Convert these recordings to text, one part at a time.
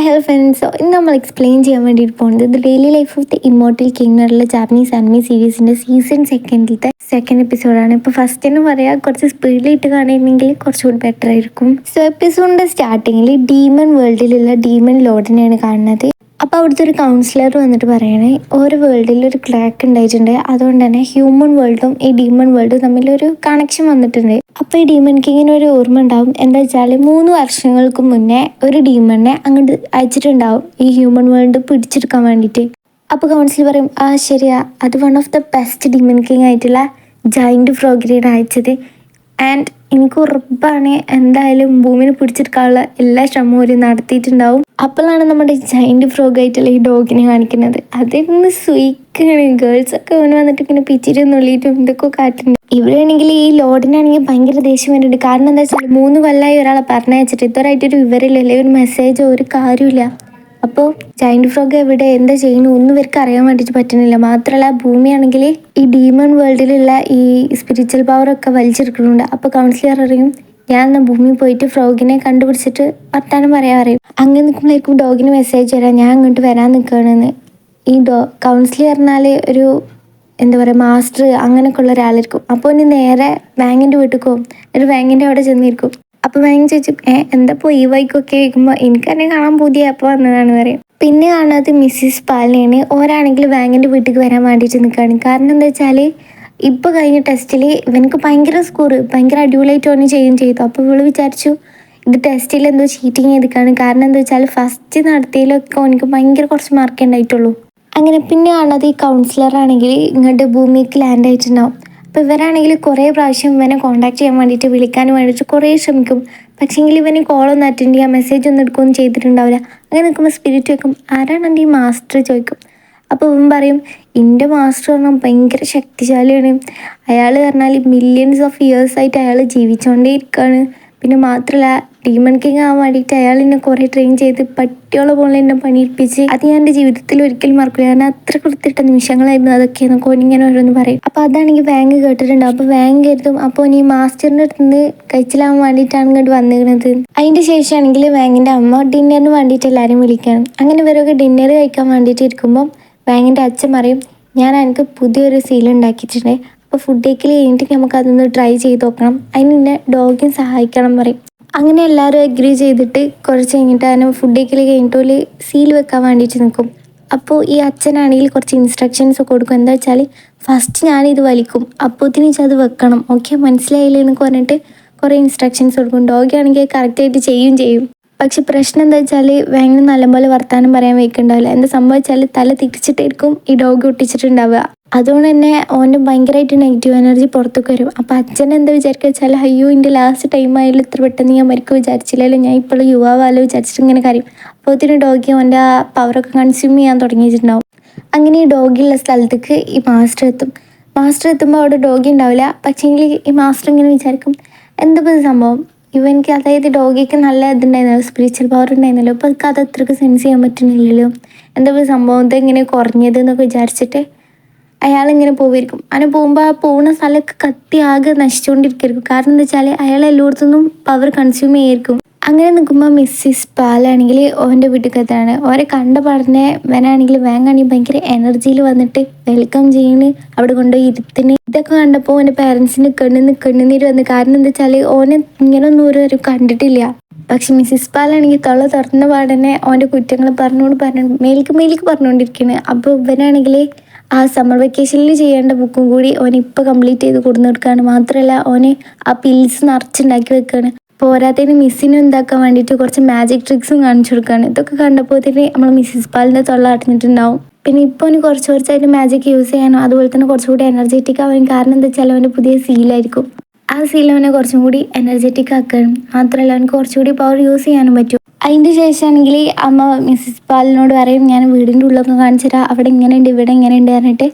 Hello friends. So ഇന്ന് നമ്മൾ explain ചെയ്യാൻ വേണ്ടിയിട്ട് പോകുന്നത് the daily life of the immortal king എന്നുള്ള ജാപ്പനീസ് ആനിമി സീരീസിൻ്റെ സീസൺ സെക്കൻഡ് എപ്പിസോഡാണ്. ഇപ്പോൾ ഫസ്റ്റ് എന്ന് പറയാം, കുറച്ച് സ്പീഡിലിട്ട് കാണുന്നെങ്കിൽ കുറച്ചുകൂടി ബെറ്റർ ആയിരിക്കും. സോ എപ്പിസോഡിൻ്റെ സ്റ്റാർട്ടിങ്ങിൽ ഡീമൺ വേൾഡിലുള്ള ഡീമൺ ലോഡിനെയാണ് കാണുന്നത്. അപ്പോൾ അവിടുത്തെ ഒരു കൗൺസിലർ വന്നിട്ട് പറയണേ, ഓരോ വേൾഡിൽ ഒരു ക്രാക്ക് ഉണ്ടായിട്ടുണ്ട്, അതുകൊണ്ട് തന്നെ ഹ്യൂമൻ വേൾഡും ഈ ഡീമൺ വേൾഡും തമ്മിലൊരു കണക്ഷൻ വന്നിട്ടുണ്ട്. അപ്പോൾ ഈ ഡീമൺ കിങ്ങിന് ഒരു ഓർമ്മ ഉണ്ടാവും. എന്താ വെച്ചാൽ 3 വർഷങ്ങൾക്ക് മുന്നേ ഒരു ഡീമണിനെ അങ്ങോട്ട് അയച്ചിട്ടുണ്ടാവും ഈ ഹ്യൂമൻ വേൾഡ് പിടിച്ചെടുക്കാൻ വേണ്ടിയിട്ട്. അപ്പോൾ കൗൺസിൽ പറയും, ആ ശരിയാ, അത് one of the best demon king ആയിട്ടുള്ള ജൈൻറ്റ് ഫ്രോഗിനെയാണ് അയച്ചത്. ആൻഡ് എനിക്ക് ഉറപ്പാണ് എന്തായാലും ഭൂമിനെ പിടിച്ചെടുക്കാനുള്ള എല്ലാ ശ്രമവും ഒരു നടത്തിയിട്ടുണ്ടാവും. അപ്പോഴാണ് നമ്മുടെ ജൈൻറ്റ് ഫ്രോഗ് ആയിട്ടുള്ള ഈ ഡോഗിനെ കാണിക്കുന്നത്. അതിന്ന് സ്വീക്കാണ്. ഗേൾസൊക്കെ അവന് വന്നിട്ട് ഇങ്ങനെ പിച്ചിട്ട് നുള്ളിയിട്ടും ഇതൊക്കെ കാട്ടുന്നുണ്ട്. ഇവരാണെങ്കിൽ ഈ ലോഡിനാണെങ്കിൽ ഭയങ്കര ദേഷ്യം വരുന്നുണ്ട്. കാരണം എന്താ വെച്ചാൽ 3 കൊല്ലമായി ഒരാളെ പറഞ്ഞയച്ചിട്ട് ഇതുവരായിട്ടൊരു വിവരമില്ലല്ലേ, ഒരു മെസ്സേജോ ഒരു കാര്യമില്ല. അപ്പോൾ ജൈൻറ്റ് ഫ്രോഗ് എവിടെ, എന്താ ചെയ്യുന്നു ഒന്നും ഇവർക്ക് അറിയാൻ വേണ്ടിയിട്ട് പറ്റുന്നില്ല. മാത്രമല്ല ഭൂമിയാണെങ്കിൽ ഈ ഡീമൺ വേൾഡിലുള്ള ഈ സ്പിരിച്വൽ പവറൊക്കെ വലിച്ചെടുക്കുന്നുണ്ട്. അപ്പോൾ കൗൺസിലർ അറിയും, ഞാൻ എന്നാൽ ഭൂമിയിൽ പോയിട്ട് ഫ്രോഗിനെ കണ്ടുപിടിച്ചിട്ട് വർത്താനം പറയാൻ അറിയും. അങ്ങനെ നിൽക്കുമ്പോഴേക്കും ഡോഗിന് മെസ്സേജ് തരാം, ഞാൻ അങ്ങോട്ട് വരാൻ നിൽക്കുകയാണെന്ന്. ഈ കൗൺസിലർ പറഞ്ഞാൽ ഒരു എന്താ പറയുക, മാസ്റ്റർ അങ്ങനെയൊക്കെ ഉള്ള ഒരാളായിരിക്കും. അപ്പോൾ ഇനി നേരെ വാങ്ങിൻ്റെ വീട്ടിൽ പോകും. ഒരു വാങ്ങിൻ്റെ അവിടെ ചെന്നിരിക്കും. അപ്പോൾ വാങ്ങി ചോദിച്ചു, എന്താ ഇപ്പോൾ ഈ വൈക്കൊക്കെ കേൾക്കുമ്പോൾ എനിക്ക് തന്നെ കാണാൻ പുതിയ അപ്പോൾ വന്നതാണ് പറയും. പിന്നെ കാണുന്നത് മിസ്സിസ് പാലിനെയാണ്. ഓരാണെങ്കിൽ വാങ്ങിൻ്റെ വീട്ടിലേക്ക് വരാൻ വേണ്ടിയിട്ട് നിൽക്കുകയാണ്. കാരണം എന്താ വെച്ചാൽ ഇപ്പോൾ കഴിഞ്ഞ ടെസ്റ്റിൽ ഇവനക്ക് ഭയങ്കര സ്കോർ, ഭയങ്കര അടിപൊളിയായിട്ട് ഓന് ചെയ്യുകയും ചെയ്തു. അപ്പോൾ ഇവള് വിചാരിച്ചു ഇത് ടെസ്റ്റിൽ എന്തോ ചീറ്റിങ് ചെയ്തിട്ടാണ്. കാരണം എന്താ വെച്ചാൽ ഫസ്റ്റ് നടത്തിയതിലൊക്കെ ഓനിക്ക് ഭയങ്കര കുറച്ച് മാർക്കേ ഉണ്ടായിട്ടുള്ളൂ. അങ്ങനെ പിന്നെ കാണുന്നത് ഈ കൗൺസിലറാണെങ്കിൽ ഇങ്ങോട്ട് ഭൂമിക്ക് ലാൻഡ് ആയിട്ടുണ്ടാവും. അപ്പോൾ ഇവരാണെങ്കിൽ കുറേ പ്രാവശ്യം ഇവനെ കോൺടാക്ട് ചെയ്യാൻ വേണ്ടിയിട്ട് വിളിക്കാൻ വേണ്ടിയിട്ട് കുറേ ശ്രമിക്കും. പക്ഷേങ്കിൽ ഇവന് കോളൊന്നും അറ്റൻഡ് ചെയ്യാൻ മെസ്സേജ് ഒന്നും എടുക്കുകയൊന്നും ചെയ്തിട്ടുണ്ടാവില്ല. അങ്ങനെ നിൽക്കുമ്പോൾ സ്പിരിറ്റ് വെക്കും, ആരാണ് എൻ്റെ ഈ മാസ്റ്റർ ചോദിക്കും. അപ്പോൾ ഇവൻ പറയും, എൻ്റെ മാസ്റ്റർ പറഞ്ഞാൽ ഭയങ്കര ശക്തിശാലിയാണ്. അയാൾ പറഞ്ഞാൽ മില്യൺസ് ഓഫ് ഇയേഴ്സായിട്ട് അയാൾ ജീവിച്ചുകൊണ്ടേ ഇരിക്കുകയാണ്. പിന്നെ മാത്രമല്ല ഡീമൺ കിങ് ആവാൻ വേണ്ടിയിട്ട് അയാൾ എന്നെ കുറേ ട്രെയിൻ ചെയ്ത് പട്ടിയോളം പോലെ എന്നെ പണിയിപ്പിച്ച് അത് ഞാൻ എൻ്റെ ജീവിതത്തിൽ ഒരിക്കലും മറക്കില്ല. കാരണം അത്ര കൃത്യപ്പെട്ട നിമിഷങ്ങളായിരുന്നു അതൊക്കെ എന്നൊക്കെ ഓനിങ്ങനെ ഓരോന്ന് പറയും. അപ്പോൾ അതാണെങ്കിൽ വാങ് കേട്ടിട്ടുണ്ട്. അപ്പോൾ വാങ് കരുതും അപ്പോൾ ഈ മാസ്റ്ററിൻ്റെ അടുത്ത് നിന്ന് കഴിച്ചിലാവാൻ വേണ്ടിയിട്ടാണ് ഇങ്ങോട്ട് വന്നിരുന്നത്. അതിൻ്റെ ശേഷമാണെങ്കിൽ വാങ്ങിൻ്റെ അമ്മ ഡിന്നറിന് വേണ്ടിയിട്ട് എല്ലാവരും വിളിക്കണം. അങ്ങനെ ഇവരൊക്കെ ഡിന്നർ കഴിക്കാൻ വേണ്ടിയിട്ട് ഇരിക്കുമ്പം വാങ്ങിൻ്റെ അച്ഛൻ പറയും, ഞാൻ എനിക്ക് പുതിയൊരു സീൽ ഉണ്ടാക്കിയിട്ടുണ്ട്. അപ്പോൾ ഫുഡ് കഴിക്കൽ കഴിഞ്ഞിട്ട് നമുക്ക് അതൊന്ന് ട്രൈ ചെയ്ത് നോക്കണം, അതിന് എന്നെ ഡോഗിനെ സഹായിക്കണം പറയും. അങ്ങനെ എല്ലാവരും അഗ്രി ചെയ്തിട്ട് കുറച്ച് കഴിഞ്ഞിട്ട് അതിന് ഫുഡ് കഴിക്കൽ കഴിഞ്ഞിട്ട് ഒരു സീൽ വെക്കാൻ വേണ്ടിയിട്ട് നിൽക്കും. അപ്പോൾ ഈ അച്ഛനാണെങ്കിൽ കുറച്ച് ഇൻസ്ട്രക്ഷൻസ് കൊടുക്കും. എന്താ വെച്ചാൽ ഫസ്റ്റ് ഞാനിത് വലിക്കും, അപ്പോഴത്തേന് അത് വെക്കണം, ഓക്കെ മനസ്സിലായില്ലേ എന്നൊക്കെ പറഞ്ഞിട്ട് കുറേ ഇൻസ്ട്രക്ഷൻസ് കൊടുക്കും. ഡോഗിയാണെങ്കിൽ കറക്റ്റായിട്ട് ചെയ്യും. പക്ഷെ പ്രശ്നം എന്താ വെച്ചാൽ വാങ്ങിന് നല്ലപോലെ വർത്താനം പറയാൻ വെക്കുന്നുണ്ടാവില്ല. എന്താ സംഭവിച്ചാൽ തല തിരിച്ചിട്ടായിരിക്കും ഈ ഡോഗ് ഒട്ടിച്ചിട്ടുണ്ടാവുക. അതുകൊണ്ട് തന്നെ ഓൻ്റെ ഭയങ്കരമായിട്ട് നെഗറ്റീവ് എനർജി പുറത്തേക്ക് വരും. അപ്പോൾ അച്ഛൻ എന്താ വിചാരിക്കുക വെച്ചാൽ, അയ്യോ എൻ്റെ ലാസ്റ്റ് ടൈം ആയാലും ഇത്ര പെട്ടെന്ന് ഞാൻ മരിക്കും വിചാരിച്ചില്ലല്ലോ, ഞാൻ ഇപ്പോഴും യുവാവാലോ വിചാരിച്ചിട്ട് ഇങ്ങനെ കാര്യം. അപ്പോൾ ഇതിന് ഡോഗി ഓൻ്റെ ആ പവറൊക്കെ കൺസ്യൂം ചെയ്യാൻ തുടങ്ങിയിട്ടുണ്ടാവും. അങ്ങനെ ഈ ഡോഗിയുള്ള സ്ഥലത്തേക്ക് ഈ മാസ്റ്റർ എത്തുമ്പോൾ അവിടെ ഡോഗി ഉണ്ടാവില്ല. പക്ഷേങ്കിൽ ഈ മാസ്റ്റർ ഇങ്ങനെ വിചാരിക്കും, എന്താ സംഭവം, ഇവനിക്ക് അതായത് ഡോഗിക്ക് നല്ല ഇതുണ്ടായിരുന്നല്ലോ, സ്പിരിച്വൽ പവർ ഉണ്ടായിരുന്നല്ലോ, അപ്പോൾ അത് അത്രയ്ക്ക് സെൻസ് ചെയ്യാൻ പറ്റുന്നില്ലല്ലോ, എന്താ സംഭവം ഇതെങ്ങനെ കുറഞ്ഞത് എന്നൊക്കെ വിചാരിച്ചിട്ട് അയാളിങ്ങനെ പോയിരിക്കും. അങ്ങനെ പോകുമ്പോൾ ആ പോകുന്ന സ്ഥലമൊക്കെ കത്തി ആകെ നശിച്ചുകൊണ്ടിരിക്കും. കാരണം എന്താ വെച്ചാൽ അയാൾ എല്ലായിടത്തുനിന്നും പവർ കൺസ്യൂം ചെയ്യായിരിക്കും. അങ്ങനെ നിൽക്കുമ്പോൾ മിസ്സിസ് പാലാണെങ്കിൽ ഓൻ്റെ വീട്ടിൽ എത്താണ്. ഓരെ കണ്ട പാടനെ വേനാണെങ്കിൽ വേങ്ങാണെങ്കിൽ ഭയങ്കര എനർജിയിൽ വന്നിട്ട് വെൽക്കം ചെയ്യുന്നു, അവിടെ കൊണ്ടുപോയി ഇരുത്തിന്. ഇതൊക്കെ കണ്ടപ്പോൾ എൻ്റെ പേരൻസിന് കണ്ണുനീര് വന്നു. കാരണം എന്താ വെച്ചാൽ ഓനെ ഇങ്ങനൊന്നും ഒരു കണ്ടിട്ടില്ല. പക്ഷെ മിസ്സിസ് പാലാണെങ്കിൽ തൊള്ള തുറന്ന പാടനെ ഓൻ്റെ കുറ്റങ്ങൾ പറഞ്ഞു മേലിക്ക് പറഞ്ഞുകൊണ്ടിരിക്കുകയാണ്. അപ്പോൾ ഇവനാണെങ്കിൽ ആ സമ്മർ വെക്കേഷനിൽ ചെയ്യേണ്ട ബുക്കും കൂടി ഓൻ ഇപ്പോൾ കംപ്ലീറ്റ് ചെയ്ത് കൊടുന്നു കൊടുക്കുകയാണ്. മാത്രമല്ല ഓന് ആ പിൽസ് നിറച്ചുണ്ടാക്കി വെക്കുകയാണ്. പോരാത്തതിന് മിസ്സിനും എന്താക്കാൻ വേണ്ടിയിട്ട് കുറച്ച് മാജിക് ട്രിക്സും കാണിച്ചു കൊടുക്കുകയാണ്. ഇതൊക്കെ കണ്ടപ്പോൾ തന്നെ നമ്മൾ മിസ്സിസ് പാലിൻ്റെ തൊള്ള അടഞ്ഞിട്ടുണ്ടാവും. പിന്നെ ഇപ്പോൾ അവന് കുറച്ചായിട്ട് മാജിക് യൂസ് ചെയ്യാനും അതുപോലെ തന്നെ കുറച്ചുകൂടി എനർജറ്റിക് ആവാൻ കാരണം എന്താ വെച്ചാൽ അവൻ്റെ പുതിയ സീലായിരിക്കും. ആ സീൽ അവനെ കുറച്ചും കൂടി എനർജറ്റിക് ആക്കാനും മാത്രമല്ല അവനക്ക് കുറച്ചുകൂടി പവർ യൂസ് ചെയ്യാനും പറ്റും. അതിൻ്റെ ശേഷമാണെങ്കിൽ അമ്മ മിസ്സിസ് പാലിനോട് പറയും, ഞാൻ വീടിൻ്റെ ഉള്ളൊക്കെ കാണിച്ചു തരാം, അവിടെ ഇങ്ങനെ ഉണ്ട് ഇവിടെ ഇങ്ങനെ ഉണ്ട് പറഞ്ഞിട്ട്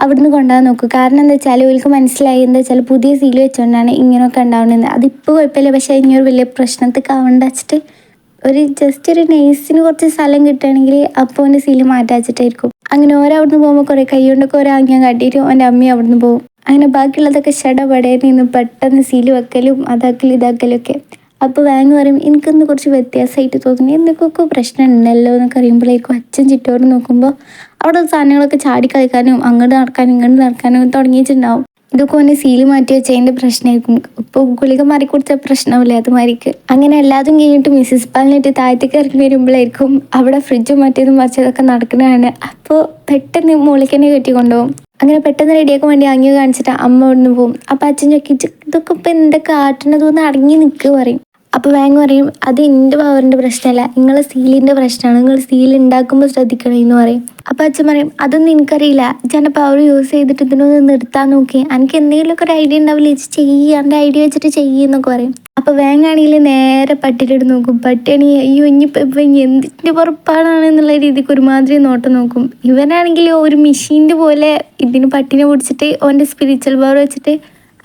അവിടുന്ന് കൊണ്ടുപോകാൻ നോക്കും. കാരണം എന്താ വെച്ചാൽ അവർക്ക് മനസ്സിലായി എന്താ വെച്ചാൽ പുതിയ സീൽ വെച്ചുകൊണ്ടാണ് ഇങ്ങനെയൊക്കെ ഉണ്ടാവുന്നത്. അതിപ്പോൾ കുഴപ്പമില്ല, പക്ഷേ ഇനിയൊരു വലിയ പ്രശ്നത്തേക്ക് ആവേണ്ട വെച്ചിട്ട് ജസ്റ്റ് ഒരു നെയ്സിന് കുറച്ച് സ്ഥലം കിട്ടുകയാണെങ്കിൽ അപ്പോൾ അവൻ്റെ സീല് മാറ്റാ വെച്ചിട്ടായിരിക്കും. അങ്ങനെ അവിടുന്ന് പോകുമ്പോൾ കുറേ കൈ കൊണ്ടൊക്കെ ഓരോ ആംഗ്യം കാട്ടിയിട്ട് അവൻ്റെ അമ്മയും അവിടുന്ന് പോകും. അങ്ങനെ ബാക്കിയുള്ളതൊക്കെ ഷടപടയിൽ നിന്ന് പെട്ടെന്ന് സീല് വെക്കലും അതാക്കലും ഇതാക്കലും ഒക്കെ. അപ്പോൾ വാങ് പറയും എനിക്കൊന്ന് കുറച്ച് വ്യത്യാസമായിട്ട് തോന്നി, എന്തൊക്കെ പ്രശ്നം ഉണ്ടല്ലോ എന്നൊക്കെ അറിയുമ്പോഴേക്കും അച്ഛൻ ചുറ്റോട് നോക്കുമ്പോൾ അവിടെ സാധനങ്ങളൊക്കെ ചാടി കളിക്കാനും അങ്ങോട്ട് നടക്കാനും ഇങ്ങോട്ട് നടക്കാനും തുടങ്ങിയിട്ടുണ്ടാവും. ഇതൊക്കെ ഒന്ന് സീല് മാറ്റി വെച്ചതിൻ്റെ പ്രശ്നമായിരിക്കും. ഇപ്പോൾ ഗുളിക മാറി കൊടുത്ത പ്രശ്നമില്ല അതുമാതിരിക്ക്. അങ്ങനെ എല്ലാതും കഴിഞ്ഞിട്ട് മിസ്സിസ് പാലിനിട്ട് താഴത്തേക്ക് ഇറങ്ങി വരുമ്പോഴായിരിക്കും അവിടെ ഫ്രിഡ്ജും മറ്റേതും മറിച്ചതൊക്കെ നടക്കുന്നതാണ്. അപ്പോൾ പെട്ടെന്ന് മുകളിലേക്ക് തന്നെ കെട്ടിക്കൊണ്ടുപോകും. അങ്ങനെ പെട്ടെന്ന് റെഡിയാക്കാൻ വേണ്ടി അങ്ങ് കാണിച്ചിട്ട് അമ്മ ഇവിടുന്ന് പോകും. അപ്പോൾ അച്ഛൻ ചോദിച്ചു ഇതൊക്കെ ഇപ്പം എന്തൊക്കെ ആട്ടണതൊന്ന് അടങ്ങി നിൽക്കുക പറയും. അപ്പോൾ വാങ് പറയും അത് എൻ്റെ പവറിൻ്റെ പ്രശ്നമല്ല, നിങ്ങളെ സീലിൻ്റെ പ്രശ്നമാണ്, നിങ്ങൾ സീൽ ഉണ്ടാക്കുമ്പോൾ ശ്രദ്ധിക്കണം എന്ന് പറയും. അപ്പോൾ അച്ഛൻ പറയും അതൊന്നും എനിക്കറിയില്ല, ഞാൻ പവർ യൂസ് ചെയ്തിട്ട് ഇതിനൊന്ന് നിർത്താൻ നോക്കി, എനിക്ക് എന്തെങ്കിലുമൊക്കെ ഒരു ഐഡിയ ഉണ്ടാവില്ല, ചെയ്യുക എൻ്റെ ഐഡിയ വെച്ചിട്ട് ചെയ്യുന്നൊക്കെ പറയും. അപ്പോൾ വാങ് ആണെങ്കിൽ നേരെ പട്ടിയിലിട്ട് നോക്കും. പട്ടിയാണെങ്കിൽ അയ്യോ ഇനിയിപ്പോൾ എന്തിൻ്റെ പുറപ്പാടാണെന്നുള്ള രീതിക്ക് ഒരുമാതിരി നോട്ടം നോക്കും. ഇവനാണെങ്കിൽ ഒരു മെഷീൻ്റെ പോലെ ഇതിന് പട്ടിനെ പിടിച്ചിട്ട് ഓൻ്റെ സ്പിരിച്വൽ പവർ വെച്ചിട്ട്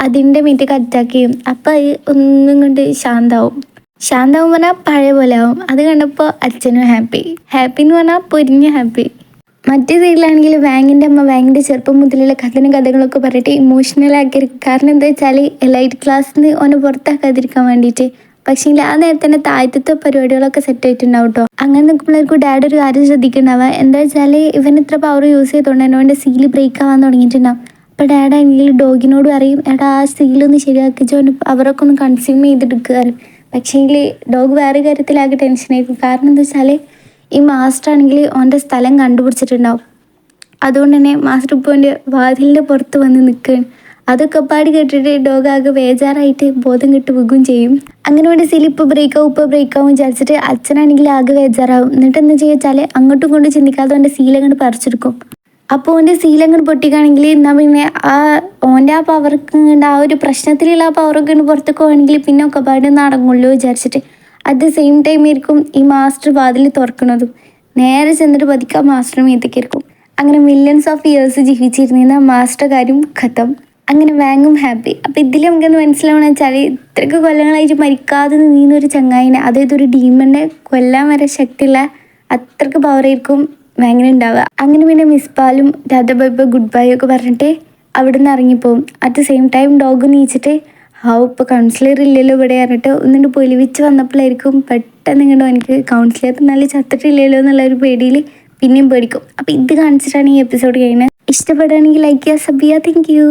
അതിൻ്റെ മീറ്റൊക്കെ അറ്റാക്ക് ചെയ്യും. അപ്പം അത് ഒന്നും കൊണ്ട് ശാന്താവും പറഞ്ഞാൽ പഴയ പോലെ ആവും. അത് കണ്ടപ്പോൾ അച്ഛനും ഹാപ്പി എന്ന് പറഞ്ഞാൽ പൊരിഞ്ഞ ഹാപ്പി. മറ്റേ സൈഡിലാണെങ്കിൽ വാങ്ങിൻ്റെ അമ്മ വാങ്ങിൻ്റെ ചെറുപ്പം മുതലുള്ള കഥകളൊക്കെ പറഞ്ഞിട്ട് ഇമോഷണൽ ആക്കിയിരിക്കും. കാരണം എന്താ വെച്ചാൽ എലൈറ്റ് ക്ലാസ്സിൽ നിന്ന് ഓനെ പുറത്താക്കാതിരിക്കാൻ വേണ്ടിയിട്ട്. പക്ഷേ ആ നേരത്തെ തന്നെ താഴത്തെ പരിപാടികളൊക്കെ സെറ്റ് ആയിട്ടുണ്ടാവും കേട്ടോ. അങ്ങനെ നിൽക്കുമ്പോഴേക്കും ഡാഡി ഒരു കാര്യം ശ്രദ്ധിക്കുന്നുണ്ടാവുക, എന്താ വെച്ചാൽ ഇവൻ ഇത്ര പവർ യൂസ് ചെയ്തുകൊണ്ട് തന്നെ അവൻ്റെ സീല് ബ്രേക്ക് ആവാൻ തുടങ്ങിയിട്ടുണ്ടാവും. അപ്പോൾ ഡാഡാണെങ്കിൽ ഡോഗിനോട് പറയും എടാ ആ സീലൊന്ന് ശരിയാക്കിച്ചോ, അവരൊക്കെ ഒന്ന് കൺസ്യൂം ചെയ്തെടുക്കുക. പക്ഷേങ്കിൽ ഡോഗ് വേറെ കാര്യത്തിലാകെ ടെൻഷനായിരിക്കും. കാരണം എന്താ വെച്ചാൽ ഈ മാസ്റ്റർ ആണെങ്കിൽ ഓൻ്റെ സ്ഥലം കണ്ടുപിടിച്ചിട്ടുണ്ടാവും. അതുകൊണ്ട് തന്നെ മാസ്റ്റർ ഇപ്പോൾ എൻ്റെ വാതിലിൻ്റെ പുറത്ത് വന്ന് നിൽക്കുകയാണ്. അതൊക്കെ പാടി കേട്ടിട്ട് ഡോഗ് ആകെ ബേജാറായിട്ട് ബോധം കെട്ട് വീകുകയും ചെയ്യും. അങ്ങനെ വേണ്ടി സീൽ ഇപ്പോൾ ബ്രേക്കാവും വിചാരിച്ചിട്ട് അച്ഛനാണെങ്കിൽ ആകെ ബേജാറാവും. എന്നിട്ട് എന്താ വെച്ചാൽ അങ്ങോട്ടും ഇങ്ങോട്ടും ചിന്തിക്കാതെ ഓൻ്റെ സീലങ്ങോട്ട് പറിച്ചെടുക്കും. അപ്പോൾ ഓൻ്റെ സീലങ്ങോട്ട് പൊട്ടിക്കുകയാണെങ്കിൽ എന്നാൽ പിന്നെ ഓൻ്റെ ആ പവർക്ക് ആ ഒരു പ്രശ്നത്തിലുള്ള ആ പവറൊക്കെ പുറത്തേക്ക് പോകണമെങ്കിൽ പിന്നെ ഒക്കെ പാട് നടങ്ങുള്ളൂ വിചാരിച്ചിട്ട് അറ്റ് ദ സെയിം ടൈം ആയിരിക്കും ഈ മാസ്റ്റർ വാതിൽ തുറക്കുന്നതും. നേരെ ചെന്നിട്ട് പതുക്കെ മാസ്റ്റർ മീത്തേക്കായിരിക്കും. അങ്ങനെ മില്യൺസ് ഓഫ് ഇയേഴ്സ് ജീവിച്ചിരുന്ന മാസ്റ്റർ കാര്യം ഖത്തം. അങ്ങനെ വാങ്ങും ഹാപ്പി. അപ്പോൾ ഇതിൽ നമുക്കെന്ന് മനസ്സിലാവണമെന്ന് വെച്ചാൽ ഇത്രയ്ക്ക് കൊല്ലങ്ങളായിട്ട് മരിക്കാതെ നീന്നൊരു ചങ്ങായിനെ, അതായത് ഒരു ഡീമണിനെ കൊല്ലാൻ വരെ ശക്തിയുള്ള അത്രയ്ക്ക് പവറായിരിക്കും വാങ്ങിന് ഉണ്ടാവുക. അങ്ങനെ പിന്നെ മിസ്പാലും tata bye bye goodbye ഒക്കെ പറഞ്ഞിട്ട് അവിടെ നിന്ന് ഇറങ്ങിപ്പോവും. At the same time dog നീച്ചിട്ട് ഇപ്പോൾ കൗൺസിലർ ഇല്ലല്ലോ ഇവിടെ പറഞ്ഞിട്ട് ഒന്നിട്ട് പൊലിവിച്ച് വന്നപ്പോഴായിരിക്കും പെട്ടെന്ന് ഇങ്ങോട്ട് എനിക്ക് കൗൺസിലർ നല്ല ചത്തിട്ടില്ലല്ലോ എന്നുള്ള ഒരു പേടിയിൽ പിന്നെയും പേടിക്കും. അപ്പോൾ ഇത് കാണിച്ചിട്ടാണ് ഈ എപ്പിസോഡ് കഴിയുന്നത്. ഇഷ്ടപ്പെടുകയാണെങ്കിൽ ലൈക്ക് ചെയ്യുക, സബ് ചെയ്യുക. Thank you.